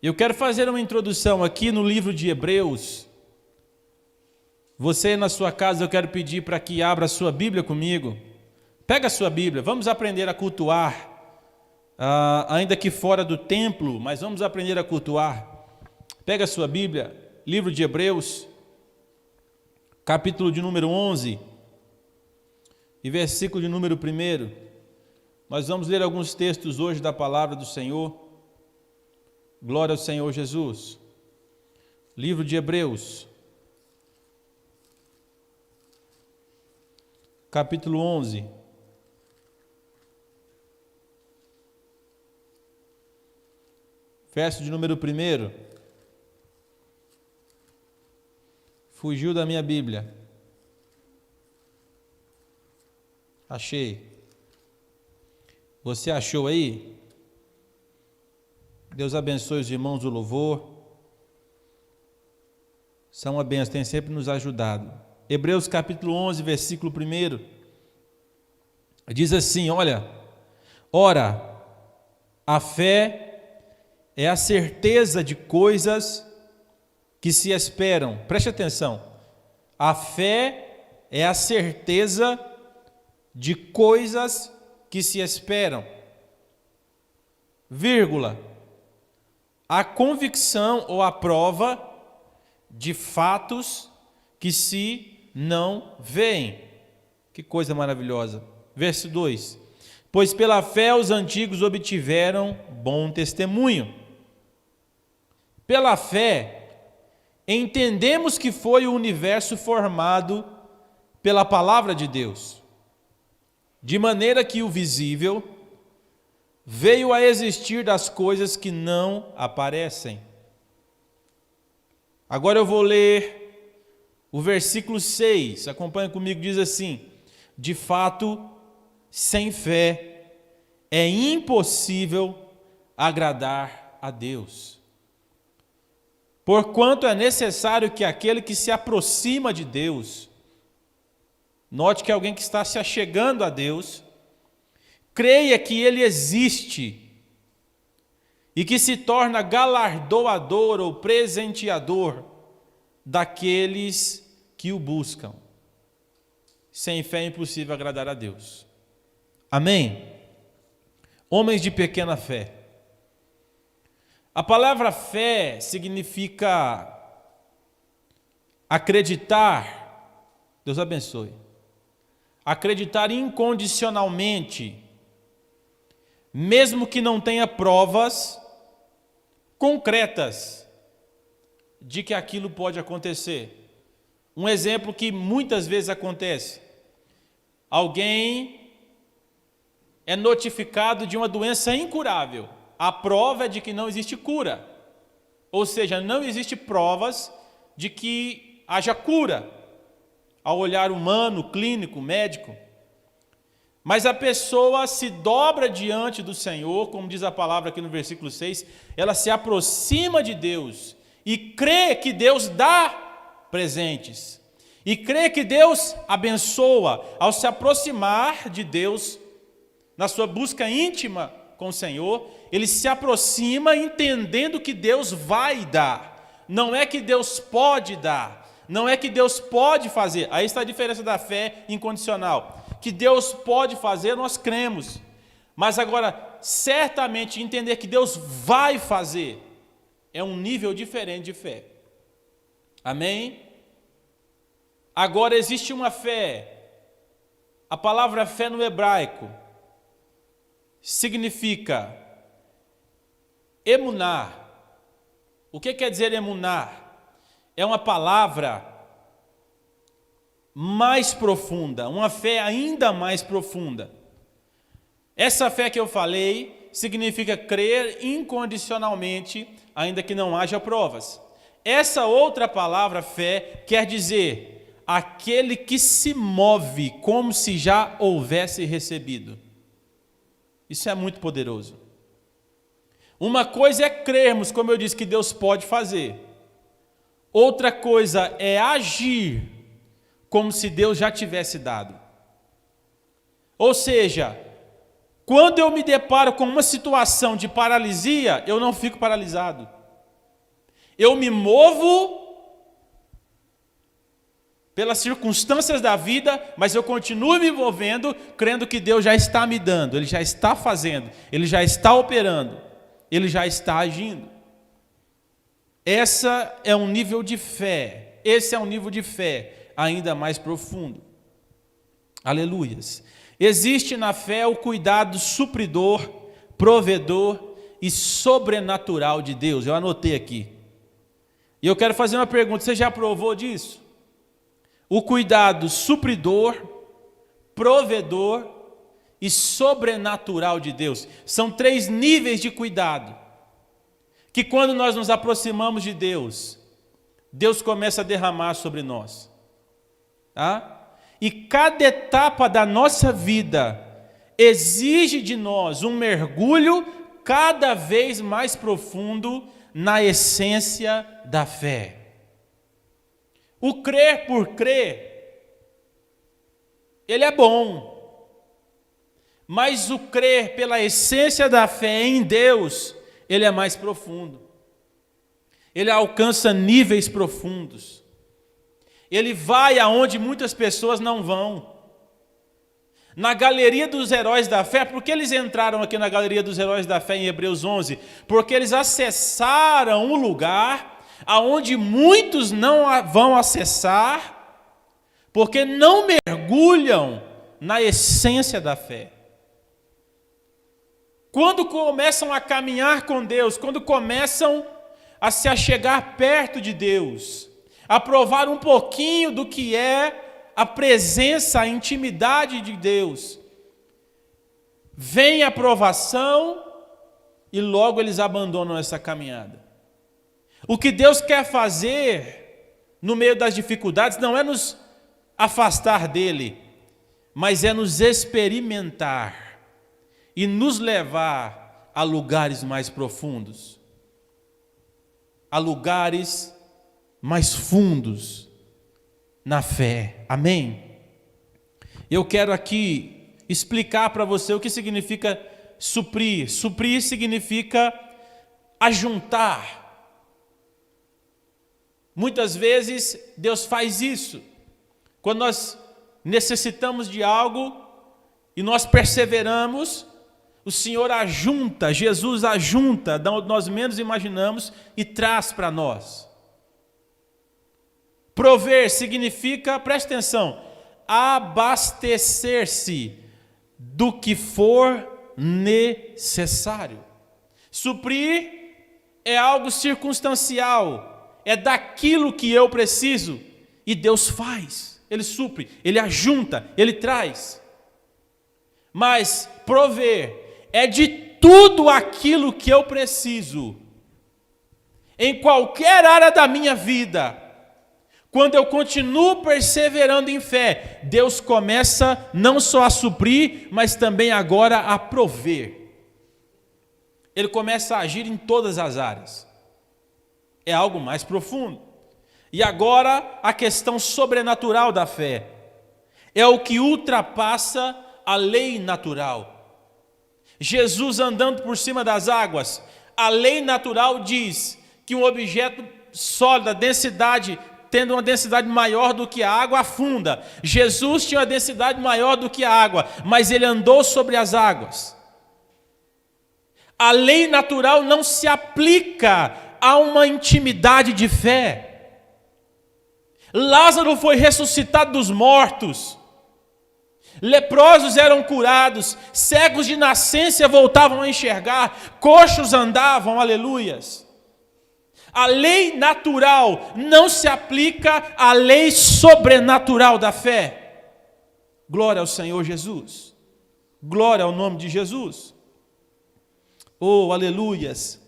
Eu quero fazer uma introdução aqui no livro de Hebreus. Você na sua casa, eu quero pedir para que abra a sua Bíblia comigo. Pega a sua Bíblia, vamos aprender a cultuar, ainda que fora do templo, mas vamos aprender a cultuar. Pega a sua Bíblia, livro de Hebreus, capítulo de número 11 e versículo de número 1. Nós vamos ler alguns textos hoje da palavra do Senhor. Glória ao Senhor Jesus. Livro de Hebreus, capítulo 11. Verso de número 1. Fugiu da minha Bíblia. Achei. Você achou aí? Deus abençoe os irmãos do louvor. São uma bênção, tem sempre nos ajudado. Hebreus capítulo 11, versículo 1. Diz assim, olha. Ora, a fé é a certeza de coisas que se esperam. Preste atenção. A fé é a certeza de coisas que se esperam. Vírgula. A convicção ou a prova de fatos que se não veem. Que coisa maravilhosa. Verso 2. Pois pela fé os antigos obtiveram bom testemunho. Pela fé, entendemos que foi o universo formado pela palavra de Deus, de maneira que o visível veio a existir das coisas que não aparecem. Agora eu vou ler o versículo 6, acompanha comigo, diz assim: de fato, sem fé é impossível agradar a Deus. Porquanto é necessário que aquele que se aproxima de Deus, note que é alguém que está se achegando a Deus, creia que Ele existe e que se torna galardoador ou presenteador daqueles que o buscam. Sem fé é impossível agradar a Deus. Amém? Homens de pequena fé. A palavra fé significa acreditar. Deus abençoe. Acreditar incondicionalmente, mesmo que não tenha provas concretas de que aquilo pode acontecer. Um exemplo que muitas vezes acontece: alguém é notificado de uma doença incurável. A prova é de que não existe cura. Ou seja, não existe provas de que haja cura ao olhar humano, clínico, médico. Mas a pessoa se dobra diante do Senhor, como diz a palavra aqui no versículo 6, ela se aproxima de Deus e crê que Deus dá presentes. E crê que Deus abençoa. Ao se aproximar de Deus, na sua busca íntima com o Senhor, ele se aproxima entendendo que Deus vai dar. Não é que Deus pode dar. Não é que Deus pode fazer. Aí está a diferença da fé incondicional. Que Deus pode fazer, nós cremos. Mas agora, certamente entender que Deus vai fazer é um nível diferente de fé. Amém? Agora existe uma fé. A palavra fé no hebraico significa emuná. O que quer dizer emuná? É uma palavra mais profunda, uma fé ainda mais profunda. Essa fé que eu falei significa crer incondicionalmente, ainda que não haja provas. Essa outra palavra, fé, quer dizer aquele que se move como se já houvesse recebido. Isso é muito poderoso. Uma coisa é crermos, como eu disse, que Deus pode fazer. Outra coisa é agir como se Deus já tivesse dado. Ou seja, quando eu me deparo com uma situação de paralisia, eu não fico paralisado. Eu me movo pelas circunstâncias da vida, mas eu continuo me movendo, crendo que Deus já está me dando, Ele já está fazendo, Ele já está operando, Ele já está agindo. Esse é um nível de fé ainda mais profundo. Aleluias. Existe na fé o cuidado supridor, provedor e sobrenatural de Deus. Eu anotei aqui. E eu quero fazer uma pergunta, você já provou disso? O cuidado supridor, provedor e sobrenatural de Deus. São 3 níveis de cuidado, que quando nós nos aproximamos de Deus, Deus começa a derramar sobre nós. Tá? E cada etapa da nossa vida exige de nós um mergulho cada vez mais profundo na essência da fé. O crer por crer, ele é bom, mas o crer pela essência da fé em Deus, ele é mais profundo. Ele alcança níveis profundos. Ele vai aonde muitas pessoas não vão. Na galeria dos heróis da fé, por que eles entraram aqui na galeria dos heróis da fé em Hebreus 11? Porque eles acessaram um lugar aonde muitos não vão acessar, porque não mergulham na essência da fé. Quando começam a caminhar com Deus, quando começam a se achegar perto de Deus, a provar um pouquinho do que é a presença, a intimidade de Deus, vem a provação e logo eles abandonam essa caminhada. O que Deus quer fazer no meio das dificuldades não é nos afastar dele, mas é nos experimentar e nos levar a lugares mais profundos, a lugares mais fundos na fé. Amém? Eu quero aqui explicar para você o que significa suprir. Suprir significa ajuntar. Muitas vezes Deus faz isso. Quando nós necessitamos de algo e nós perseveramos, o Senhor ajunta, Jesus ajunta, nós menos imaginamos e traz para nós. Prover significa, preste atenção, abastecer-se do que for necessário. Suprir é algo circunstancial. É daquilo que eu preciso, e Deus faz, Ele supre, Ele ajunta, Ele traz. Mas prover é de tudo aquilo que eu preciso, em qualquer área da minha vida. Quando eu continuo perseverando em fé, Deus começa não só a suprir, mas também agora a prover. Ele começa a agir em todas as áreas. É algo mais profundo. E agora a questão sobrenatural da fé. É o que ultrapassa a lei natural. Jesus andando por cima das águas. A lei natural diz que um objeto sólido, tendo uma densidade maior do que a água, afunda. Jesus tinha uma densidade maior do que a água, mas ele andou sobre as águas. A lei natural não se aplica há uma intimidade de fé. Lázaro foi ressuscitado dos mortos, leprosos eram curados, cegos de nascença voltavam a enxergar, coxos andavam, aleluias. A lei natural não se aplica à lei sobrenatural da fé. Glória ao Senhor Jesus, glória ao nome de Jesus. Oh, aleluias.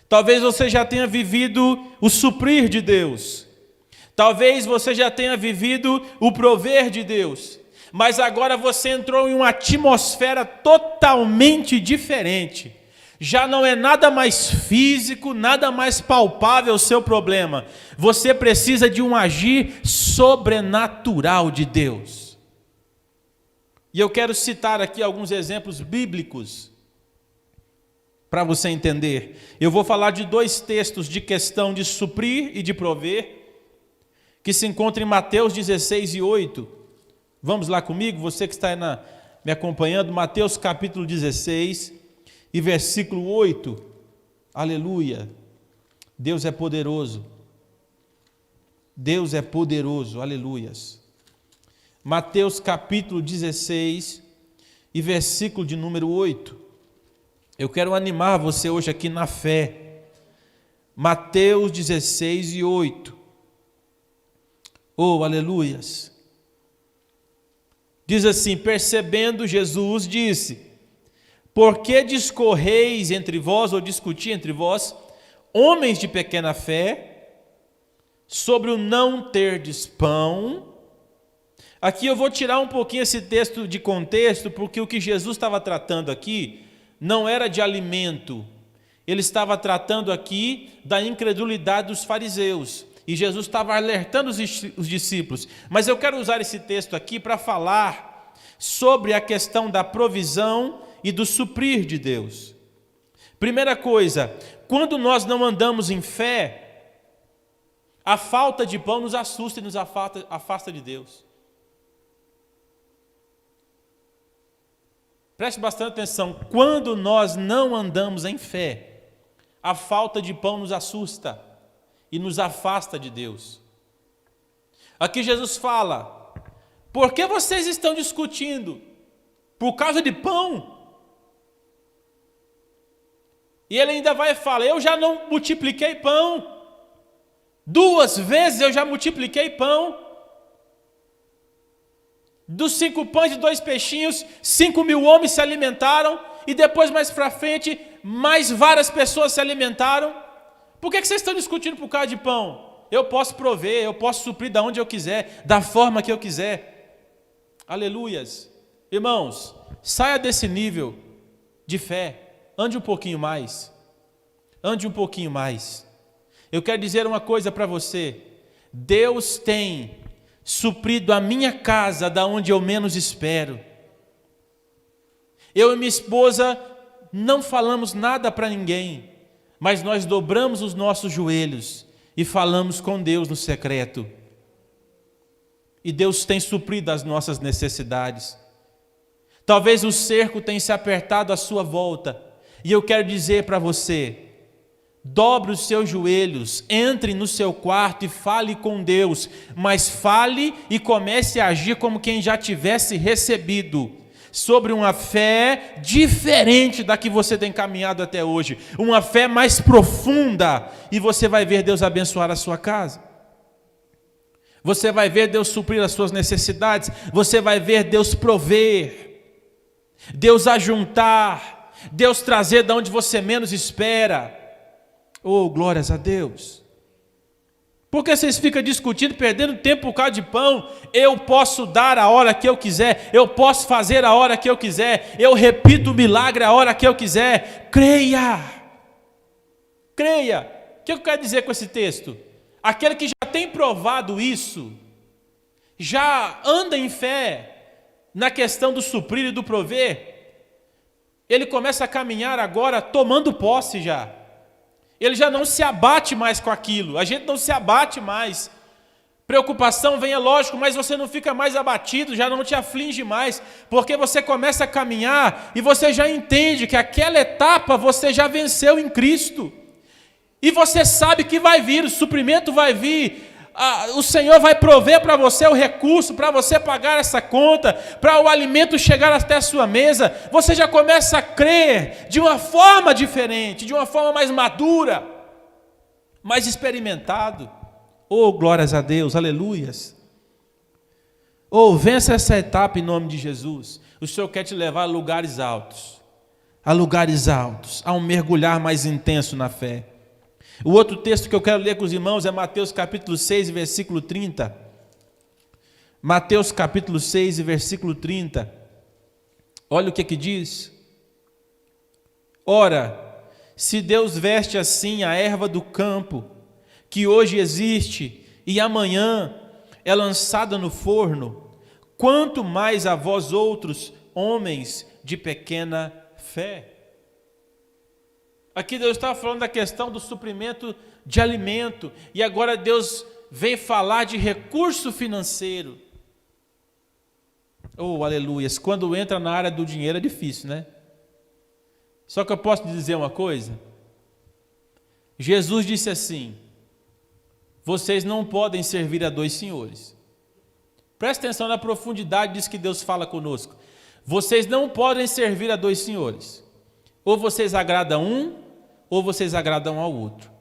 Talvez você já tenha vivido o suprir de Deus. Talvez você já tenha vivido o prover de Deus. Mas agora você entrou em uma atmosfera totalmente diferente. Já não é nada mais físico, nada mais palpável o seu problema. Você precisa de um agir sobrenatural de Deus. E eu quero citar aqui alguns exemplos bíblicos para você entender. Eu vou falar de dois textos de questão de suprir e de prover, que se encontram em Mateus 16 e 8. Vamos lá comigo, você que está aí me acompanhando, Mateus capítulo 16 e versículo 8. Aleluia. Deus é poderoso. Deus é poderoso, aleluias. Mateus capítulo 16 e versículo de número 8. Eu quero animar você hoje aqui na fé. Mateus 16 e 8. Oh, aleluias. Diz assim: percebendo Jesus, disse: por que discorreis entre vós, ou discutir entre vós, homens de pequena fé, sobre o não terdes pão? Aqui eu vou tirar um pouquinho esse texto de contexto, porque o que Jesus estava tratando aqui não era de alimento. Ele estava tratando aqui da incredulidade dos fariseus. E Jesus estava alertando os discípulos. Mas eu quero usar esse texto aqui para falar sobre a questão da provisão e do suprir de Deus. Primeira coisa, quando nós não andamos em fé, a falta de pão nos assusta e nos afasta de Deus. Preste bastante atenção. Quando nós não andamos em fé, a falta de pão nos assusta e nos afasta de Deus. Aqui Jesus fala: por que vocês estão discutindo? Por causa de pão? E ele ainda vai falar: eu já não multipliquei pão. 2 vezes eu já multipliquei pão. Dos 5 pães e 2 peixinhos, 5.000 homens se alimentaram. E depois, mais para frente, mais várias pessoas se alimentaram. Por que vocês estão discutindo por causa de pão? Eu posso prover, eu posso suprir da onde eu quiser, da forma que eu quiser. Aleluias. Irmãos, saia desse nível de fé. Ande um pouquinho mais. Ande um pouquinho mais. Eu quero dizer uma coisa para você. Deus tem suprido a minha casa da onde eu menos espero. Eu e minha esposa não falamos nada para ninguém, mas nós dobramos os nossos joelhos e falamos com Deus no secreto. E Deus tem suprido as nossas necessidades. Talvez o cerco tenha se apertado à sua volta, e eu quero dizer para você: dobre os seus joelhos, entre no seu quarto e fale com Deus, mas fale e comece a agir como quem já tivesse recebido, sobre uma fé diferente da que você tem caminhado até hoje, uma fé mais profunda, e você vai ver Deus abençoar a sua casa. Você vai ver Deus suprir as suas necessidades, você vai ver Deus prover, Deus ajuntar, Deus trazer de onde você menos espera. Oh, glórias a Deus. Por que vocês ficam discutindo, perdendo tempo por causa de pão? Eu posso dar a hora que eu quiser, eu posso fazer a hora que eu quiser, eu repito o milagre a hora que eu quiser. Creia. Creia. O que eu quero dizer com esse texto? Aquele que já tem provado isso, já anda em fé na questão do suprir e do prover, ele começa a caminhar agora tomando posse já. Ele já não se abate mais com aquilo. A gente não se abate mais. Preocupação vem, é lógico, mas você não fica mais abatido, já não te aflige mais, porque você começa a caminhar e você já entende que aquela etapa você já venceu em Cristo. E você sabe que vai vir, o suprimento vai vir, o Senhor vai prover para você o recurso, para você pagar essa conta, para o alimento chegar até a sua mesa. Você já começa a crer de uma forma diferente, de uma forma mais madura, mais experimentado. Oh, glórias a Deus, aleluias. Oh, vença essa etapa em nome de Jesus. O Senhor quer te levar a lugares altos, a um mergulhar mais intenso na fé. O outro texto que eu quero ler com os irmãos é Mateus capítulo 6, versículo 30. Mateus capítulo 6, versículo 30. Olha o que diz. Ora, se Deus veste assim a erva do campo, que hoje existe e amanhã é lançada no forno, quanto mais a vós outros, homens de pequena fé. Aqui Deus estava falando da questão do suprimento de alimento, e agora Deus vem falar de recurso financeiro. Oh, aleluias, quando entra na área do dinheiro é difícil, né? Só que eu posso te dizer uma coisa. Jesus disse assim: vocês não podem servir a dois senhores. Presta atenção na profundidade disso que Deus fala conosco. Vocês não podem servir a dois senhores. Ou vocês agradam um, ou vocês agradam ao outro.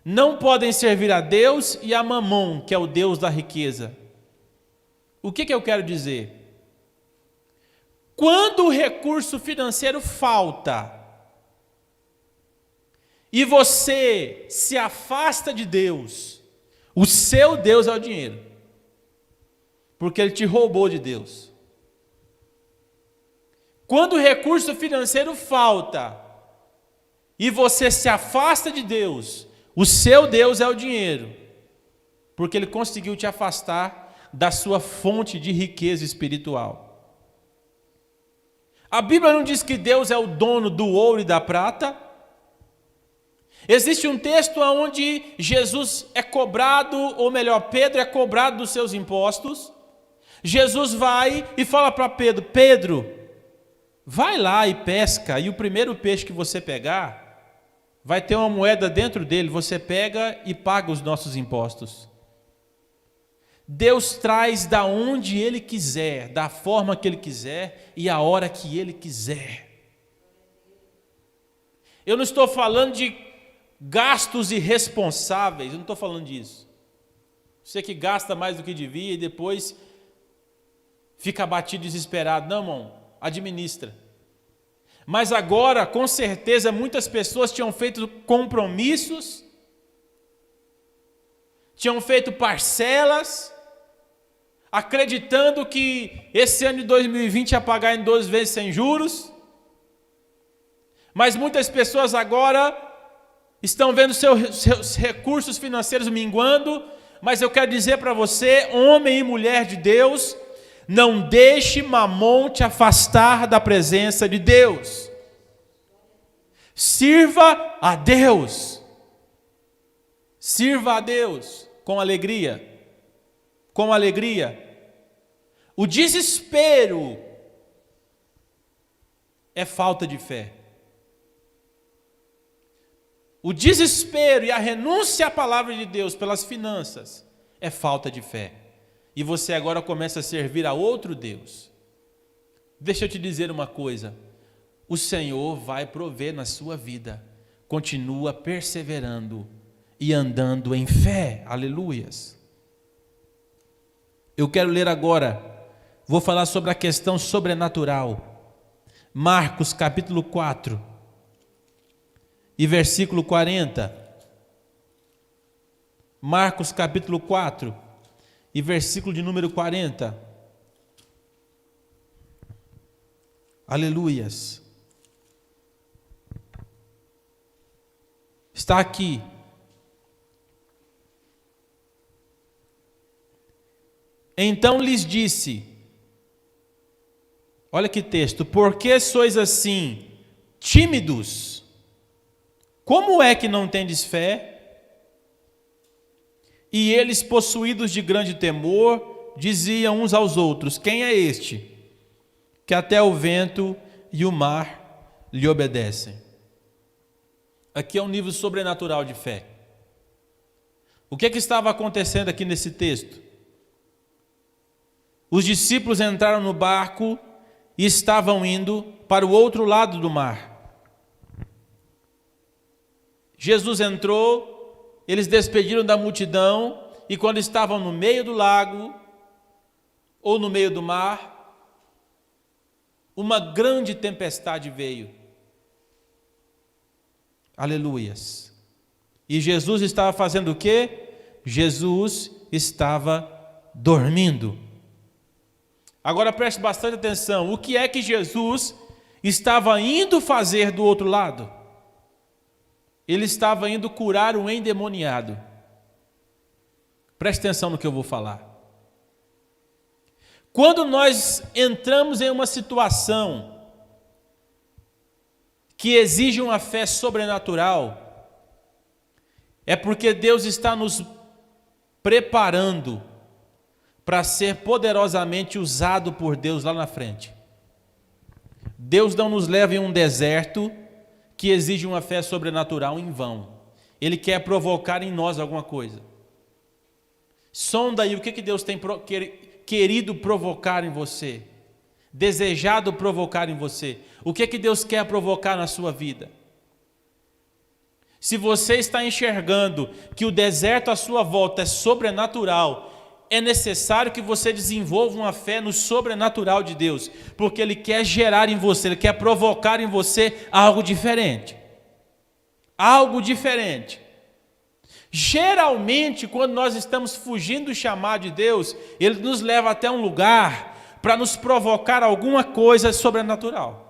Não podem servir a Deus e a Mamon, que é o Deus da riqueza. O que eu quero dizer? Quando o recurso financeiro falta e você se afasta de Deus, o seu Deus é o dinheiro, porque ele te roubou de Deus. Quando o recurso financeiro falta e você se afasta de Deus, o seu Deus é o dinheiro, porque ele conseguiu te afastar da sua fonte de riqueza espiritual. A Bíblia não diz que Deus é o dono do ouro e da prata. Existe um texto onde Jesus é cobrado, ou melhor, Pedro é cobrado dos seus impostos. Jesus vai e fala para Pedro: Pedro, vai lá e pesca, e o primeiro peixe que você pegar, vai ter uma moeda dentro dele, você pega e paga os nossos impostos. Deus traz da onde Ele quiser, da forma que Ele quiser e a hora que Ele quiser. Eu não estou falando de gastos irresponsáveis, eu não estou falando disso. Você que gasta mais do que devia e depois fica abatido, desesperado. Não, irmão, administra. Mas agora, com certeza, muitas pessoas tinham feito compromissos, tinham feito parcelas, acreditando que esse ano de 2020 ia pagar em 12 vezes sem juros. Mas muitas pessoas agora estão vendo seus recursos financeiros minguando. Mas eu quero dizer para você, homem e mulher de Deus, não deixe Mamon te afastar da presença de Deus. Sirva a Deus. Sirva a Deus com alegria. Com alegria. O desespero é falta de fé. O desespero e a renúncia à palavra de Deus pelas finanças é falta de fé. E você agora começa a servir a outro Deus. Deixa eu te dizer uma coisa. O Senhor vai prover na sua vida. Continua perseverando e andando em fé. Aleluias. Eu quero ler agora, vou falar sobre a questão sobrenatural. Marcos capítulo 4 e versículo 40. Marcos capítulo 4 e versículo de número 40. Aleluias. Está aqui. Então lhes disse, olha que texto: por que sois assim tímidos? Como é que não tendes fé? E eles, possuídos de grande temor, diziam uns aos outros: quem é este, que até o vento e o mar lhe obedecem? Aqui é um nível sobrenatural de fé. O que estava acontecendo aqui nesse texto? Os discípulos entraram no barco e estavam indo para o outro lado do mar. Jesus entrou, eles despediram da multidão, e quando estavam no meio do lago, ou no meio do mar, uma grande tempestade veio. Aleluias. E Jesus estava fazendo o quê? Jesus estava dormindo. Agora preste bastante atenção. O que é que Jesus estava indo fazer do outro lado? Ele estava indo curar um endemoniado. Preste atenção no que eu vou falar. Quando nós entramos em uma situação que exige uma fé sobrenatural, é porque Deus está nos preparando para ser poderosamente usado por Deus lá na frente. Deus não nos leva em um deserto que exige uma fé sobrenatural em vão. Ele quer provocar em nós alguma coisa. Sonda aí o que Deus tem querido provocar em você, desejado provocar em você. O que Deus quer provocar na sua vida? Se você está enxergando que o deserto à sua volta é sobrenatural, é necessário que você desenvolva uma fé no sobrenatural de Deus, porque Ele quer gerar em você, Ele quer provocar em você algo diferente. Algo diferente. Geralmente, quando nós estamos fugindo do chamado de Deus, Ele nos leva até um lugar para nos provocar alguma coisa sobrenatural.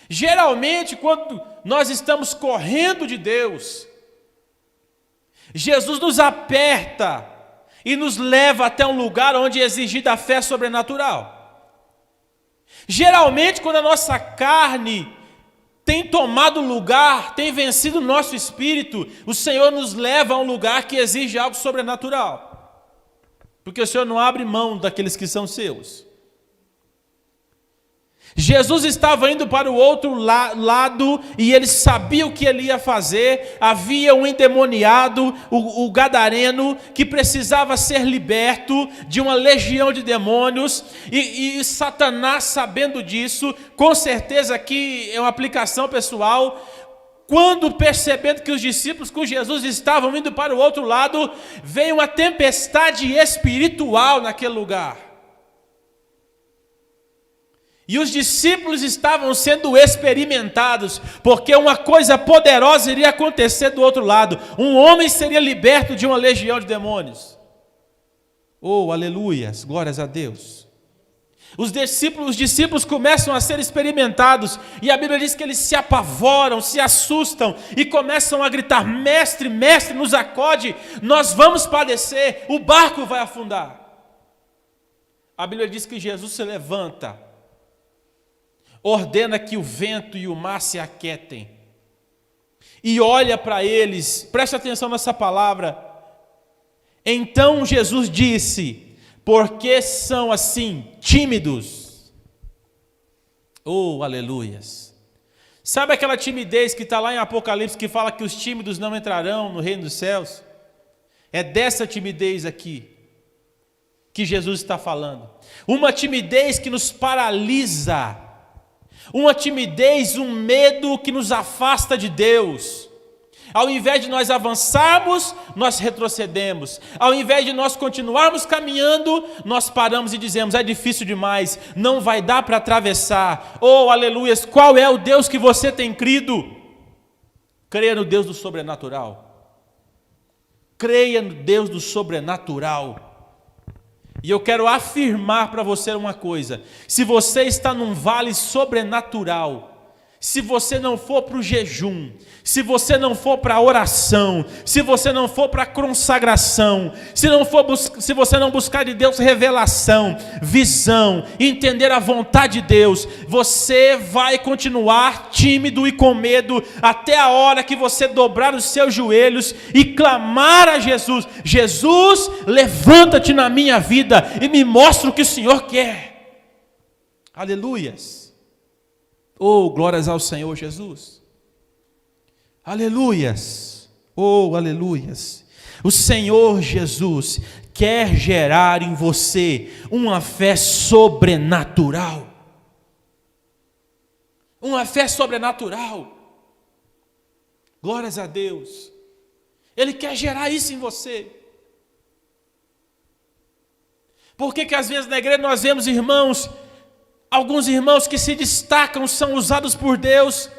Geralmente, quando nós estamos correndo de Deus, Jesus nos aperta e nos leva até um lugar onde é exigida a fé sobrenatural. Geralmente, quando a nossa carne tem tomado lugar, tem vencido o nosso espírito, o Senhor nos leva a um lugar que exige algo sobrenatural. Porque o Senhor não abre mão daqueles que são seus. Jesus estava indo para o outro lado e ele sabia o que ele ia fazer. Havia um endemoniado, o gadareno, que precisava ser liberto de uma legião de demônios. E Satanás, sabendo disso, com certeza aqui é uma aplicação pessoal, quando percebendo que os discípulos com Jesus estavam indo para o outro lado, veio uma tempestade espiritual naquele lugar. E os discípulos estavam sendo experimentados, porque uma coisa poderosa iria acontecer do outro lado. Um homem seria liberto de uma legião de demônios. Oh, aleluias, glórias a Deus. Os discípulos começam a ser experimentados, e a Bíblia diz que eles se apavoram, se assustam, e começam a gritar: mestre, mestre, nos acode, nós vamos padecer, o barco vai afundar. A Bíblia diz que Jesus se levanta, ordena que o vento e o mar se aquietem, e olha para eles, preste atenção nessa palavra. Então Jesus disse: por que são assim tímidos? Oh, aleluias. Sabe aquela timidez que está lá em Apocalipse, que fala que os tímidos não entrarão no reino dos céus? É dessa timidez aqui que Jesus está falando. Uma timidez que nos paralisa, uma timidez, um medo que nos afasta de Deus. Ao invés de nós avançarmos, nós retrocedemos. Ao invés de nós continuarmos caminhando, nós paramos e dizemos: é difícil demais, não vai dar para atravessar. Oh, aleluias, qual é o Deus que você tem crido? Creia no Deus do sobrenatural. Creia no Deus do sobrenatural. E eu quero afirmar para você uma coisa: se você está num vale sobrenatural, se você não for para o jejum, se você não for para a oração, se você não for para a consagração, se você não buscar de Deus revelação, visão, entender a vontade de Deus, você vai continuar tímido e com medo até a hora que você dobrar os seus joelhos e clamar a Jesus: Jesus, levanta-te na minha vida e me mostra o que o Senhor quer. Aleluias. Oh, glórias ao Senhor Jesus. Aleluias. Oh, aleluias. O Senhor Jesus quer gerar em você uma fé sobrenatural. Uma fé sobrenatural. Glórias a Deus. Ele quer gerar isso em você. Por que às vezes na igreja nós vemos alguns irmãos que se destacam, são usados por Deus,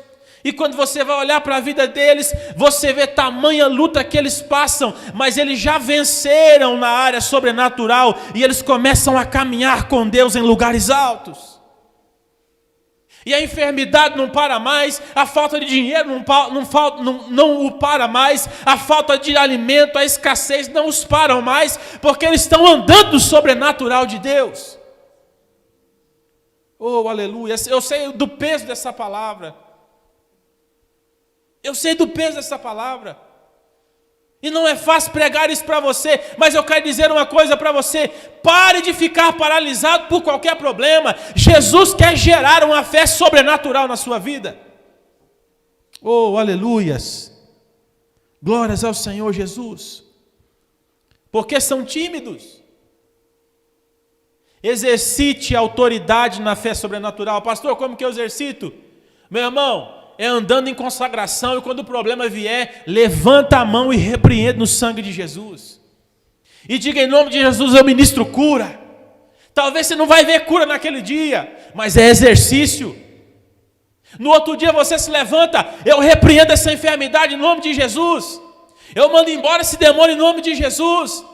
e quando você vai olhar para a vida deles, você vê tamanha luta que eles passam, mas eles já venceram na área sobrenatural, e eles começam a caminhar com Deus em lugares altos. E a enfermidade não para mais, a falta de dinheiro não o para mais, a falta de alimento, a escassez não os param mais, porque eles estão andando no sobrenatural de Deus. Oh, aleluia. Eu sei do peso dessa palavra. Eu sei do peso dessa palavra. E não é fácil pregar isso para você, mas eu quero dizer uma coisa para você: pare de ficar paralisado por qualquer problema. Jesus quer gerar uma fé sobrenatural na sua vida. Oh, aleluias. Glórias ao Senhor Jesus. Porque são tímidos. Exercite autoridade na fé sobrenatural. Pastor, como que eu exercito? Meu irmão, é andando em consagração, e quando o problema vier, levanta a mão e repreende no sangue de Jesus. E diga: em nome de Jesus eu ministro cura. Talvez você não vai ver cura naquele dia, mas é exercício. No outro dia você se levanta: eu repreendo essa enfermidade em nome de Jesus. Eu mando embora esse demônio em nome de Jesus.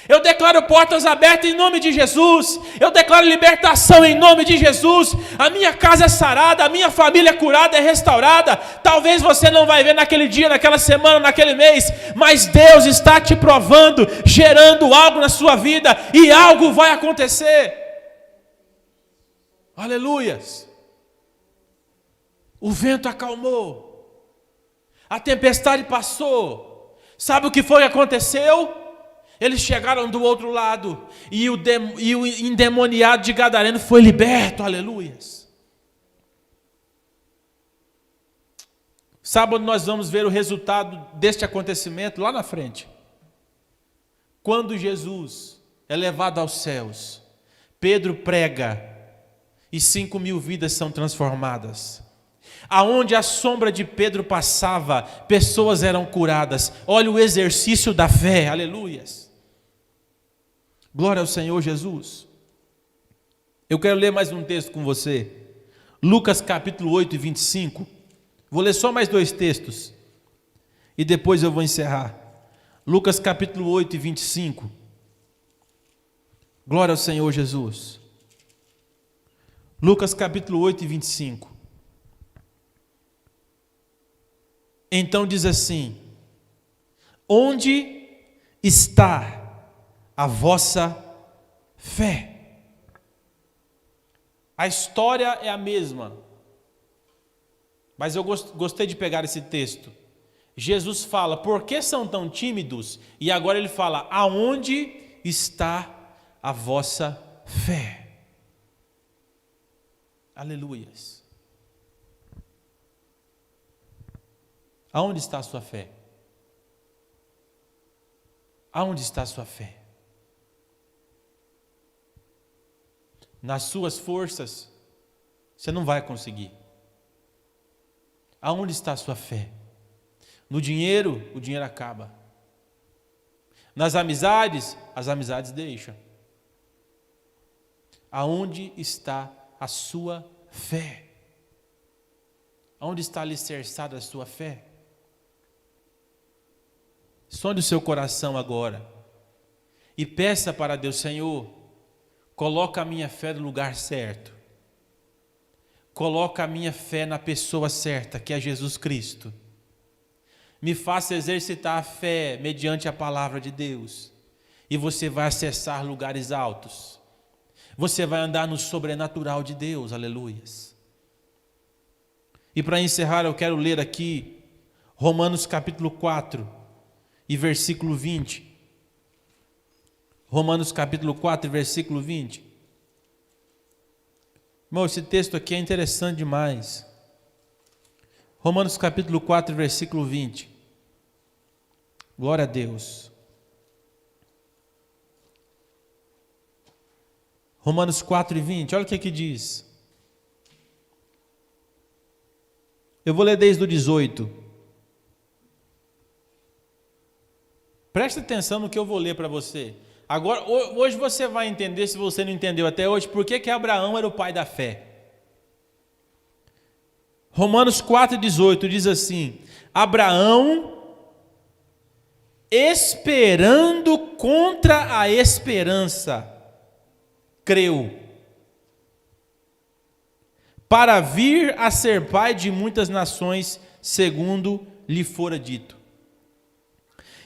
Eu declaro portas abertas em nome de Jesus. Eu declaro libertação em nome de Jesus. A minha casa é sarada, a minha família é curada, é restaurada. Talvez você não vai ver naquele dia, naquela semana, naquele mês, mas Deus está te provando, gerando algo na sua vida, e algo vai acontecer. Aleluias. O vento acalmou, a tempestade passou. Sabe o que foi que aconteceu? Eles chegaram do outro lado, e o endemoniado de Gadareno foi liberto. Aleluias. Sabe onde nós vamos ver o resultado deste acontecimento? Lá na frente. Quando Jesus é levado aos céus, Pedro prega e 5.000 vidas são transformadas. Aonde a sombra de Pedro passava, pessoas eram curadas. Olha o exercício da fé. Aleluias. Glória ao Senhor Jesus. Eu quero ler mais um texto com você. Lucas capítulo 8 e 25. Vou ler só mais 2 textos e depois eu vou encerrar. Lucas capítulo 8 e 25. Glória ao Senhor Jesus. Lucas capítulo 8 e 25. Então diz assim: onde está a vossa fé? A história é a mesma, mas eu gostei de pegar esse texto. Jesus fala: por que são tão tímidos? E agora ele fala: aonde está a vossa fé? Aleluias. Aonde está a sua fé? Aonde está a sua fé? Nas suas forças, você não vai conseguir. Aonde está a sua fé? No dinheiro, o dinheiro acaba. Nas amizades, as amizades deixam. Aonde está a sua fé? Aonde está alicerçada a sua fé? Sonde o seu coração agora e peça para Deus: Senhor, coloca a minha fé no lugar certo. Coloca a minha fé na pessoa certa, que é Jesus Cristo. Me faça exercitar a fé mediante a palavra de Deus. E você vai acessar lugares altos. Você vai andar no sobrenatural de Deus. Aleluias. E para encerrar, eu quero ler aqui Romanos capítulo 4 e versículo 20. Romanos capítulo 4 e versículo 20. Irmão, esse texto aqui é interessante demais. Romanos capítulo 4 e versículo 20. Glória a Deus. Romanos 4 e 20, olha o que aqui diz. Eu vou ler desde o 18. Preste atenção no que eu vou ler para você. Agora, hoje você vai entender, se você não entendeu até hoje, por que Abraão era o pai da fé. Romanos 4,18 diz assim: Abraão, esperando contra a esperança, creu, para vir a ser pai de muitas nações, segundo lhe fora dito.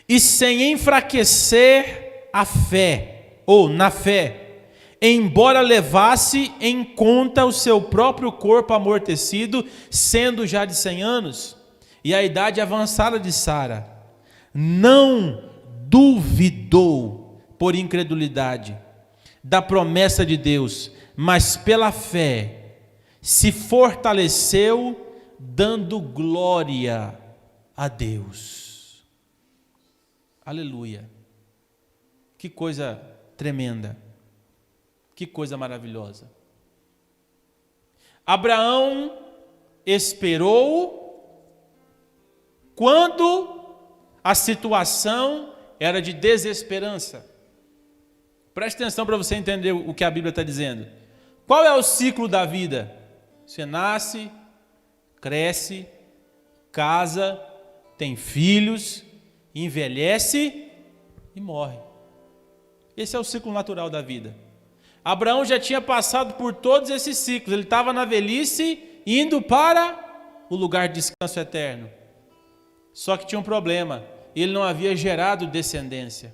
E sem enfraquecer a fé, ou na fé, embora levasse em conta o seu próprio corpo amortecido, sendo já de 100 anos, e a idade avançada de Sara, não duvidou por incredulidade da promessa de Deus, mas pela fé se fortaleceu, dando glória a Deus. Aleluia. Que coisa tremenda. Que coisa maravilhosa. Abraão esperou quando a situação era de desesperança. Preste atenção para você entender o que a Bíblia está dizendo. Qual é o ciclo da vida? Você nasce, cresce, casa, tem filhos, envelhece e morre. Esse é o ciclo natural da vida. Abraão já tinha passado por todos esses ciclos. Ele estava na velhice, indo para o lugar de descanso eterno. Só que tinha um problema. Ele não havia gerado descendência.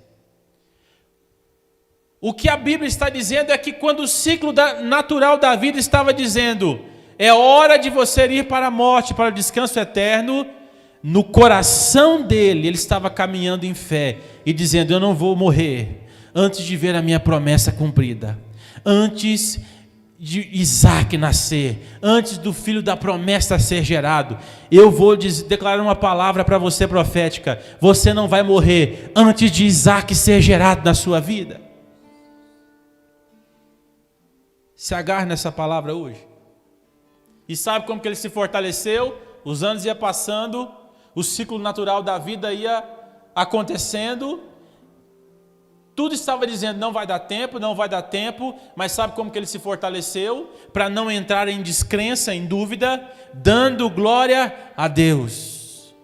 O que a Bíblia está dizendo é que quando o ciclo natural da vida estava dizendo, é hora de você ir para a morte, para o descanso eterno, no coração dele, ele estava caminhando em fé e dizendo, eu não vou morrer antes de ver a minha promessa cumprida. Antes de Isaac nascer, antes do filho da promessa ser gerado, eu vou declarar uma palavra para você profética, você não vai morrer antes de Isaac ser gerado na sua vida. Se agarre nessa palavra hoje. E sabe como que ele se fortaleceu? Os anos iam passando, o ciclo natural da vida ia acontecendo, tudo estava dizendo, não vai dar tempo, mas sabe como que ele se fortaleceu? Para não entrar em descrença, em dúvida, dando glória a Deus.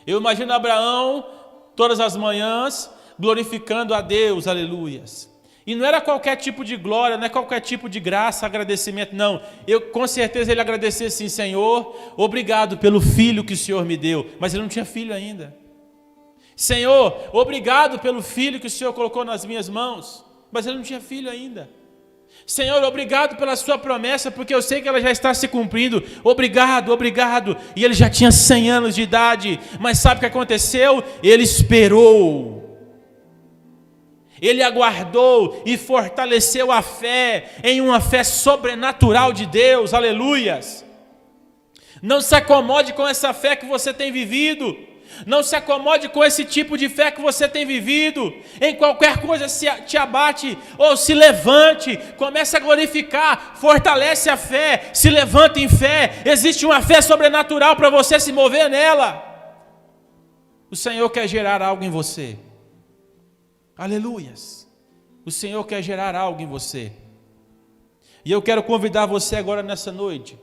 Eu imagino Abraão, todas as manhãs, glorificando a Deus, aleluias. E não era qualquer tipo de glória, não é qualquer tipo de graça, agradecimento, não. Com certeza ele agradecia assim, Senhor, obrigado pelo filho que o Senhor me deu. Mas ele não tinha filho ainda. Senhor, obrigado pelo filho que o Senhor colocou nas minhas mãos. Mas ele não tinha filho ainda. Senhor, obrigado pela sua promessa, porque eu sei que ela já está se cumprindo. Obrigado, obrigado. E ele já tinha 100 anos de idade. Mas sabe o que aconteceu? Ele esperou. Ele aguardou e fortaleceu a fé em uma fé sobrenatural de Deus, aleluias. Não se acomode com essa fé que você tem vivido, não se acomode com esse tipo de fé que você tem vivido. Em qualquer coisa te abate ou se levante, comece a glorificar, fortalece a fé, se levanta em fé. Existe uma fé sobrenatural para você se mover nela. O Senhor quer gerar algo em você. Aleluias. O Senhor quer gerar algo em você. E eu quero convidar você agora nessa noite